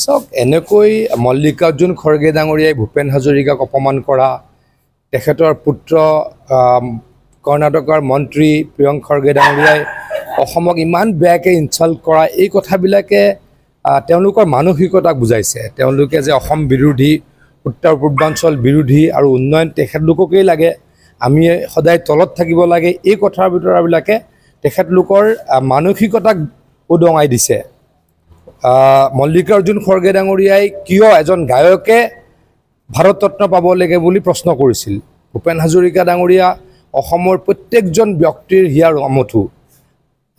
চাওক এনেকৈ মল্লিকাৰ্জুন খৰগে ডাঙৰীয়াই ভূপেন হাজৰিকাক অপমান কৰা তেখেতৰ পুত্ৰ কৰ্ণাটকৰ মন্ত্ৰী প্ৰিয়ংক খৰগে ডাঙৰীয়াই অসমক ইমান বেয়াকৈ ইনচাল্ট কৰা এই কথাবিলাকে তেওঁলোকৰ মানসিকতাক বুজাইছে। তেওঁলোকে যে অসম বিৰোধী উত্তৰ পূৰ্বাঞ্চল বিৰোধী আৰু উন্নয়ন তেখেতলোককেই লাগে, আমি সদায় তলত থাকিব লাগে, এই কথাৰ ভিতৰবিলাকে তেখেতলোকৰ মানসিকতাক উদঙাই দিছে। মল্লিকাৰ্জুন খৰগে ডাঙৰীয়াই কিয় এজন গায়কে ভাৰত ৰত্ন পাব লাগে বুলি প্ৰশ্ন কৰিছিল। ভূপেন হাজৰিকা ডাঙৰীয়া অসমৰ প্ৰত্যেকজন ব্যক্তিৰ হিয়াৰ আমঠু।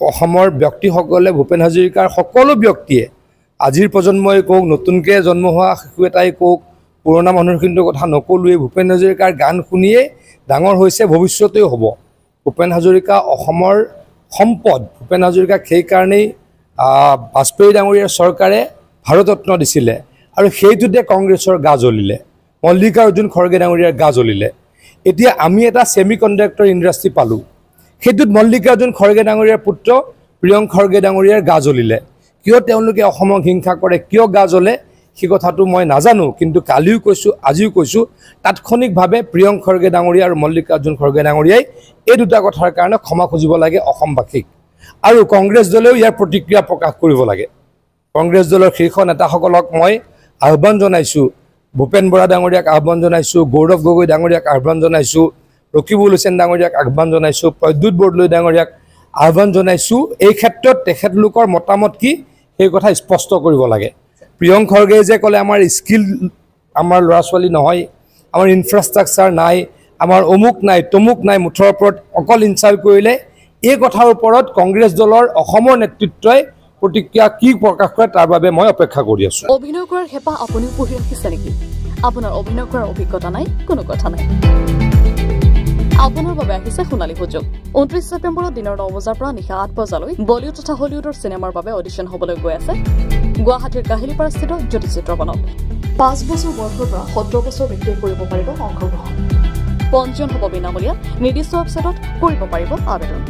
অসমৰ ব্যক্তিসকলে ভূপেন হাজৰিকাৰ সকলো ব্যক্তিয়ে আজিৰ প্ৰজন্মই কওক, নতুনকৈ জন্ম হোৱা শিশু এটাই কওক, পুৰণা মানুহখিনিৰ কথা নকলোৱে, ভূপেন হাজৰিকাৰ গান শুনিয়ে ডাঙৰ হৈছে, ভৱিষ্যতেও হ'ব। ভূপেন হাজৰিকা অসমৰ সম্পদ। ভূপেন হাজৰিকাক সেইকাৰণেই বাজপেয়ী ডাঙৰীয়াৰ চৰকাৰে ভাৰত ৰত্ন দিছিলে আৰু সেইটোতে কংগ্ৰেছৰ গা জ্বলিলে, মল্লিকাৰ্জুন খৰগে ডাঙৰীয়াৰ গা জ্বলিলে। এতিয়া আমি এটা ছেমি কণ্ডাক্টৰ ইণ্ডাষ্ট্ৰী পালোঁ, সেইটোত মল্লিকাৰ্জুন খৰগে ডাঙৰীয়াৰ পুত্ৰ প্ৰিয়ংক খৰগে ডাঙৰীয়াৰ গা জ্বলিলে। কিয় তেওঁলোকে অসমক হিংসা কৰে, কিয় গা জ্বলে সেই কথাটো মই নাজানো, কিন্তু কালিও কৈছোঁ আজিও কৈছোঁ, তাৎক্ষণিকভাৱে প্ৰিয়ংক খৰগে ডাঙৰীয়া আৰু মল্লিকাৰ্জুন খৰগে ডাঙৰীয়াই এই দুটা কথাৰ কাৰণে ক্ষমা খুজিব লাগে অসমবাসীক। আৰু কংগ্ৰেছ দলেও ইয়াৰ প্ৰতিক্ৰিয়া প্ৰকাশ কৰিব লাগে। কংগ্ৰেছ দলৰ শীৰ্ষ নেতাসকলক মই আহ্বান জনাইছোঁ, ভূপেন বৰা ডাঙৰীয়াক আহ্বান জনাইছোঁ, গৌৰৱ গগৈ ডাঙৰীয়াক আহ্বান জনাইছোঁ, ৰকিবুল হুছেইন ডাঙৰীয়াক আহ্বান জনাইছোঁ, প্ৰদ্যুৎ বৰদলৈ ডাঙৰীয়াক আহ্বান জনাইছোঁ। এই ক্ষেত্ৰত তেখেতলোকৰ মতামত কি সেই কথা স্পষ্ট কৰিব লাগে। প্ৰিয়ংক খৰগে যে ক'লে আমাৰ স্কিল, আমাৰ ল'ৰা ছোৱালী নহয়, আমাৰ ইনফ্ৰাষ্ট্ৰাকচাৰ নাই, আমাৰ অমুক নাই তমুক নাই, মুঠৰ ওপৰত অকল ইনচাল্ট কৰিলে, এই কথাৰ ওপৰত কংগ্ৰেছ দলৰ অসমৰ নেতৃত্বই প্ৰতিক্ৰিয়া কি প্ৰকাশ কৰে তাৰ বাবে মই অপেক্ষা কৰি আছোঁ। অভিনয় কৰাৰ হেঁপাহ আপুনিও পঢ়ি ৰাখিছে নেকি? আপোনাৰ অভিনয় কৰাৰ অভিজ্ঞতা নাই, কোনো কথা নাই। আপোনাৰ বাবে আহিছে সোণালী সুযোগ। 29 ছেপ্টেম্বৰত দিনৰ 9 বজাৰ পৰা নিশা 8 বজালৈ বলিউড তথা হলিউডৰ চিনেমাৰ বাবে অডিশ্যন হ'বলৈ গৈ আছে গুৱাহাটীৰ কাহিলীপাৰাস্থিত জ্যোতি চিত্ৰবনত। 5 বছৰ বয়সৰ পৰা 17 বছৰ ব্যক্তিয়ে কৰিব পাৰিব অংশগ্ৰহণ। পঞ্জীয়ন হ'ব বিনামূলীয়া, নিৰ্দিষ্ট ৱেবছাইটত কৰিব পাৰিব আবেদন।